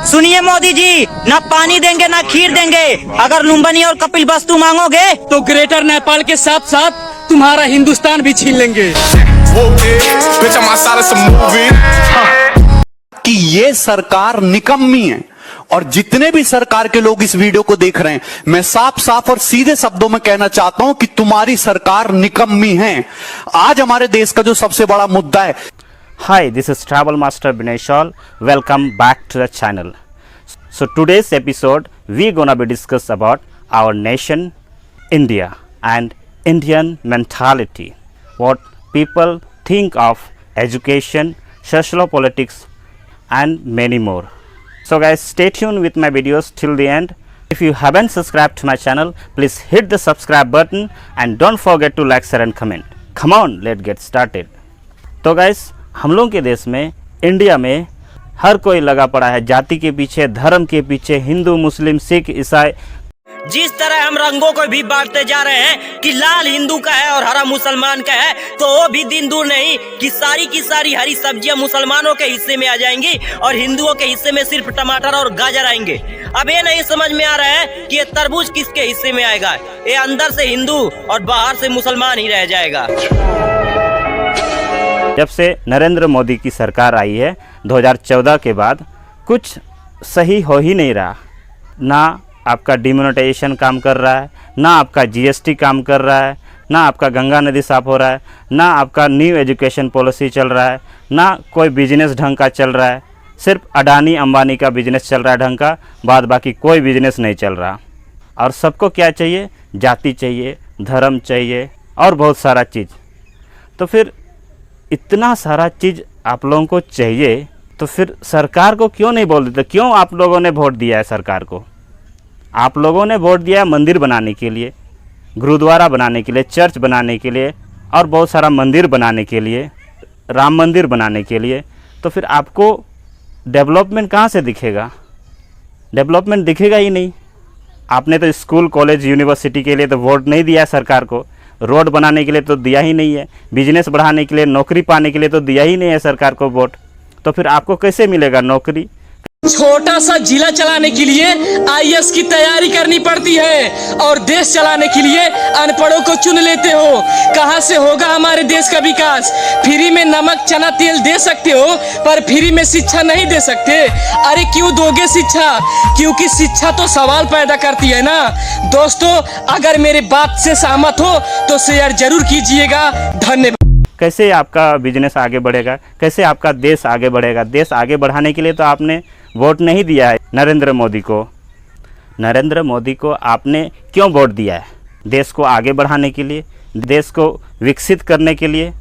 सुनिए मोदी जी, ना पानी देंगे ना खीर देंगे। अगर लुम्बिनी और कपिल वस्तु मांगोगे तो ग्रेटर नेपाल के साथ साथ तुम्हारा हिंदुस्तान भी छीन लेंगे। कि ये सरकार निकम्मी है और जितने भी सरकार के लोग इस वीडियो को देख रहे हैं, मैं साफ साफ और सीधे शब्दों में कहना चाहता हूं कि तुम्हारी सरकार निकम्मी है। आज हमारे देश का जो सबसे बड़ा मुद्दा है। Hi, this is Travel Master Binay Shawl. Welcome back to the channel. So today's episode we're gonna be discuss about our nation, India, and Indian mentality. What people think of education, sociopolitics, and many more. So guys, stay tuned with my videos till the end. If you haven't subscribed to my channel, please hit the subscribe button and don't forget to like, share and comment. Come on, let's get started. तो guys, हम लोगों के देश में, India में हर कोई लगा पड़ा है जाति के पीछे, धर्म के पीछे, हिंदू, मुस्लिम, सिख, ईसाई। जिस तरह हम रंगों को भी बांटते जा रहे हैं कि लाल हिंदू का है और हरा मुसलमान का है, तो वो भी दिन दूर नहीं कि सारी की सारी हरी सब्जियां मुसलमानों के हिस्से में आ जाएंगी और हिंदुओं के हिस्से में सिर्फ टमाटर और गाजर आएंगे। अब ये नहीं समझ में आ रहा है कि ये तरबूज किसके हिस्से में आएगा। ये अंदर से हिंदू और बाहर से मुसलमान ही रह जाएगा। जब से नरेंद्र मोदी की सरकार आई है 2014 के बाद, कुछ सही हो ही नहीं रहा। ना आपका डिमोनेटाइजेशन काम कर रहा है, ना आपका जीएसटी काम कर रहा है, ना आपका गंगा नदी साफ हो रहा है, ना आपका न्यू एजुकेशन पॉलिसी चल रहा है, ना कोई बिजनेस ढंग का चल रहा है। सिर्फ अडानी अंबानी का बिजनेस चल रहा है ढंग का, बाद बाकी कोई बिजनेस नहीं चल रहा। और सबको क्या चाहिए? जाति चाहिए, धर्म चाहिए और बहुत सारा चीज़। तो फिर इतना सारा चीज़ आप लोगों को चाहिए, तो फिर सरकार को क्यों नहीं बोल देते? क्यों आप लोगों ने वोट दिया है सरकार को? आप लोगों ने वोट दिया है मंदिर बनाने के लिए, गुरुद्वारा बनाने के लिए, चर्च बनाने के लिए और बहुत सारा मंदिर बनाने के लिए, राम मंदिर बनाने के लिए। तो फिर आपको डेवलपमेंट कहाँ से दिखेगा? डेवलपमेंट दिखेगा ही नहीं। आपने तो स्कूल, कॉलेज, यूनिवर्सिटी के लिए तो वोट नहीं दिया है सरकार को, रोड बनाने के लिए तो दिया ही नहीं है, बिजनेस बढ़ाने के लिए, नौकरी पाने के लिए तो दिया ही नहीं है सरकार को वोट। तो फिर आपको कैसे मिलेगा नौकरी? छोटा सा जिला चलाने के लिए आईएएस की तैयारी करनी पड़ती है और देश चलाने के लिए अनपढ़ों को चुन लेते हो। कहां से होगा हमारे देश का विकास? फ्री में नमक चना तेल दे सकते हो पर फ्री में शिक्षा नहीं दे सकते। अरे क्यों दोगे शिक्षा? क्योंकि शिक्षा तो सवाल पैदा करती है ना। दोस्तों, अगर मेरे बात से सहमत हो तो शेयर जरूर कीजिएगा। धन्यवाद। कैसे आपका बिजनेस आगे बढ़ेगा? कैसे आपका देश आगे बढ़ेगा? देश आगे बढ़ाने के लिए तो आपने वोट नहीं दिया है नरेंद्र मोदी को। नरेंद्र मोदी को आपने क्यों वोट दिया है? देश को आगे बढ़ाने के लिए, देश को विकसित करने के लिए,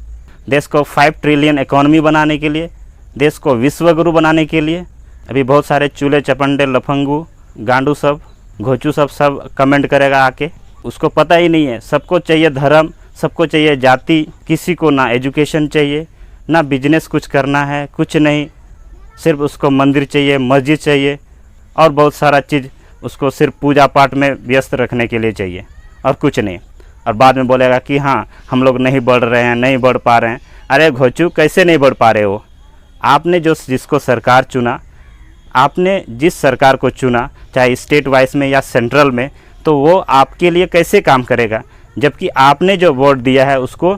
देश को 5 ट्रिलियन इकोनॉमी बनाने के लिए, देश को विश्वगुरु बनाने के लिए। अभी बहुत सारे चूल्हे चपंडे, लफंगू, गांडू सब, घोचू सब कमेंट करेगा आके। उसको पता ही नहीं है। सबको चाहिए धर्म, सबको चाहिए जाति, किसी को ना एजुकेशन चाहिए, ना बिजनेस कुछ करना है, कुछ नहीं। सिर्फ उसको मंदिर चाहिए, मस्जिद चाहिए और बहुत सारा चीज़ उसको सिर्फ पूजा पाठ में व्यस्त रखने के लिए चाहिए और कुछ नहीं। और बाद में बोलेगा कि हाँ हम लोग नहीं बढ़ रहे हैं, नहीं बढ़ पा रहे हैं। अरे घोचू, कैसे नहीं बढ़ पा रहे हो? आपने जिसको सरकार चुना, आपने जिस सरकार को चुना, चाहे स्टेट वाइज में या सेंट्रल में, तो वो आपके लिए कैसे काम करेगा? जबकि आपने जो वोट दिया है उसको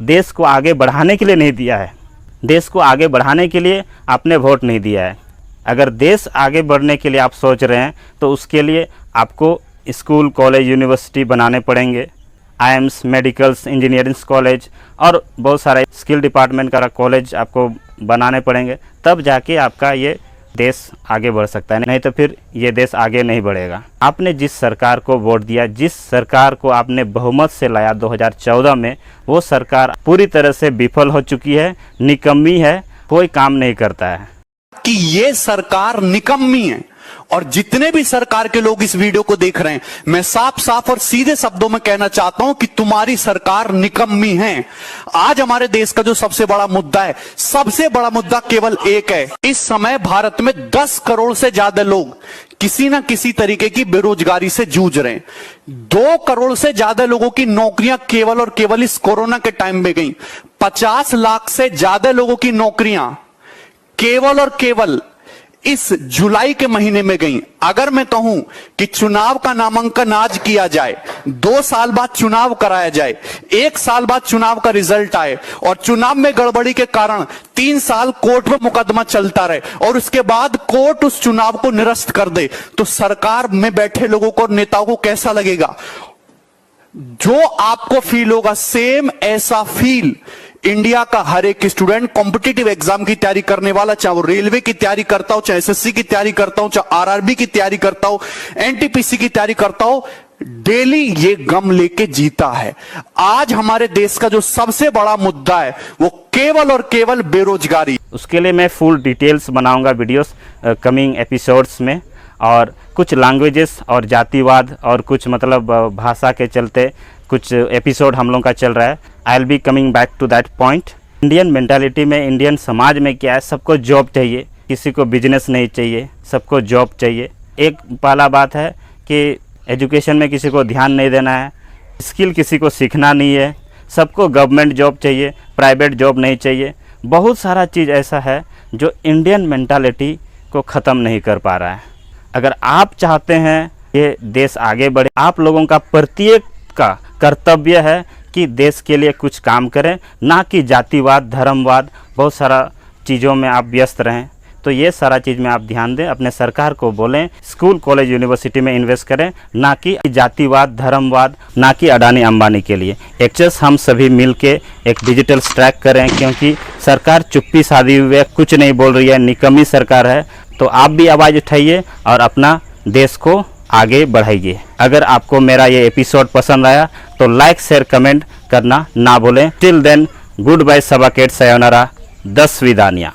देश को आगे बढ़ाने के लिए नहीं दिया है। देश को आगे बढ़ाने के लिए आपने वोट नहीं दिया है। अगर देश आगे बढ़ने के लिए आप सोच रहे हैं तो उसके लिए आपको स्कूल, कॉलेज, यूनिवर्सिटी बनाने पड़ेंगे। आईएम्स, मेडिकल्स, इंजीनियरिंग कॉलेज और बहुत सारा स्किल डिपार्टमेंट का कॉलेज आपको बनाने पड़ेंगे, तब जाके आपका ये देश आगे बढ़ सकता है। नहीं तो फिर ये देश आगे नहीं बढ़ेगा। आपने जिस सरकार को वोट दिया, जिस सरकार को आपने बहुमत से लाया 2014 में, वो सरकार पूरी तरह से विफल हो चुकी है, निकम्मी है, कोई काम नहीं करता है। कि ये सरकार निकम्मी है और जितने भी सरकार के लोग इस वीडियो को देख रहे हैं, मैं साफ साफ और सीधे शब्दों में कहना चाहता हूं कि तुम्हारी सरकार निकम्मी है। आज हमारे देश का जो सबसे बड़ा मुद्दा है, सबसे बड़ा मुद्दा केवल एक है। इस समय भारत में 10 करोड़ से ज्यादा लोग किसी ना किसी तरीके की बेरोजगारी से जूझ रहे हैं। 2 करोड़ से ज्यादा लोगों की नौकरियां केवल और केवल इस कोरोना के टाइम में गई। 50 लाख से ज्यादा लोगों की नौकरियां केवल और केवल इस जुलाई के महीने में गई। अगर मैं कहूं कि चुनाव का नामांकन आज किया जाए, 2 साल बाद चुनाव कराया जाए, 1 साल बाद चुनाव का रिजल्ट आए और चुनाव में गड़बड़ी के कारण 3 साल कोर्ट में मुकदमा चलता रहे और उसके बाद कोर्ट उस चुनाव को निरस्त कर दे, तो सरकार में बैठे लोगों को और नेताओं को कैसा लगेगा? जो आपको फील होगा सेम ऐसा फील इंडिया का हर एक स्टूडेंट कॉम्पिटिटिव एग्जाम की तैयारी करने वाला, चाहे वो रेलवे की तैयारी करता हो, चाहे एसएससी की तैयारी करता हो, चाहे आरआरबी की तैयारी करता हो, एनटीपीसी की तैयारी करता हो, डेली ये गम लेके जीता है। आज हमारे देश का जो सबसे बड़ा मुद्दा है वो केवल और केवल बेरोजगारी। उसके लिए मैं फुल डिटेल्स बनाऊंगा वीडियोस कमिंग एपिसोड्स में, और कुछ लैंग्वेजेस और जातिवाद और कुछ मतलब भाषा के चलते कुछ एपिसोड हम लोग का चल रहा है। I will be coming back to that point. Indian mentality में, इंडियन समाज में क्या है, सबको जॉब चाहिए, किसी को बिजनेस नहीं चाहिए, सबको जॉब चाहिए। एक पहला बात है कि एजुकेशन में किसी को ध्यान नहीं देना है, स्किल किसी को सीखना नहीं है, सबको गवर्नमेंट जॉब चाहिए, प्राइवेट जॉब नहीं चाहिए। बहुत सारा चीज़ ऐसा है जो इंडियन मेंटालिटी को ख़त्म नहीं कर पा रहा है। अगर आप चाहते हैं ये देश आगे बढ़े, आप लोगों का प्रत्येक का कर्तव्य है कि देश के लिए कुछ काम करें, ना कि जातिवाद, धर्मवाद, बहुत सारा चीज़ों में आप व्यस्त रहें। तो ये सारा चीज़ में आप ध्यान दें, अपने सरकार को बोलें स्कूल कॉलेज यूनिवर्सिटी में इन्वेस्ट करें, ना कि जातिवाद, धर्मवाद, ना कि अडानी अंबानी के लिए। एक्चुअली हम सभी मिल के एक डिजिटल स्ट्राइक करें, क्योंकि सरकार चुप्पी साधी हुई है, कुछ नहीं बोल रही है, निकम्मी सरकार है। तो आप भी आवाज़ उठाइए और अपना देश को आगे बढ़ाइए। अगर आपको मेरा ये एपिसोड पसंद आया तो लाइक, शेयर, कमेंट करना ना भूलें। टिल देन, गुड बाय, सबाकेट, सयोनारा, 10 विदानिया।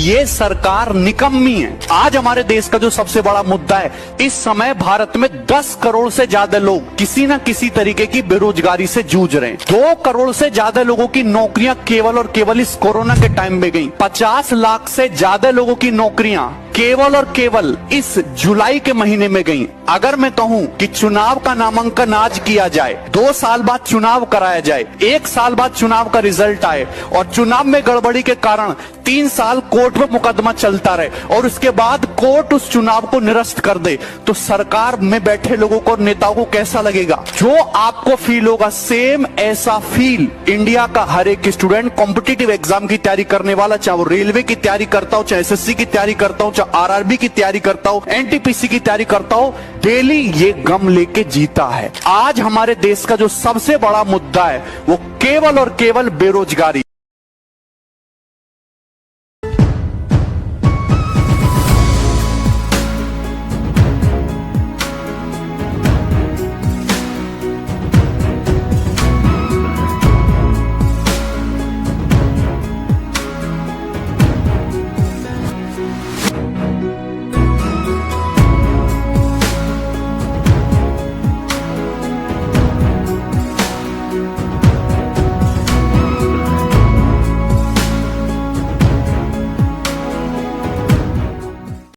ये सरकार निकम्मी है। आज हमारे देश का जो सबसे बड़ा मुद्दा है, इस समय भारत में 10 करोड़ से ज्यादा लोग किसी न किसी तरीके की बेरोजगारी से जूझ रहे हैं। 2 करोड़ से ज्यादा लोगों की नौकरियां केवल और केवल इस कोरोना के टाइम में गई। 50 लाख से ज्यादा लोगों की नौकरियां केवल और केवल इस जुलाई के महीने में गई। अगर मैं कहूं कि चुनाव का नामांकन आज किया जाए, 2 साल बाद चुनाव कराया जाए, 1 साल बाद चुनाव का रिजल्ट आए और चुनाव में गड़बड़ी के कारण 3 साल कोर्ट में मुकदमा चलता रहे और उसके बाद कोर्ट उस चुनाव को निरस्त कर दे, तो सरकार में बैठे लोगों को और नेताओं को कैसा लगेगा? जो आपको फील होगा सेम ऐसा फील इंडिया का हर एक स्टूडेंट कॉम्पिटिटिव एग्जाम की तैयारी करने वाला, चाहे वो रेलवे की तैयारी करता हो, चाहे एसएससी की तैयारी करता हो, चाहे आरआरबी की तैयारी करता हो, एनटीपीसी की तैयारी करता हो, डेली ये गम लेके जीता है। आज हमारे देश का जो सबसे बड़ा मुद्दा है वो केवल और केवल बेरोजगारी।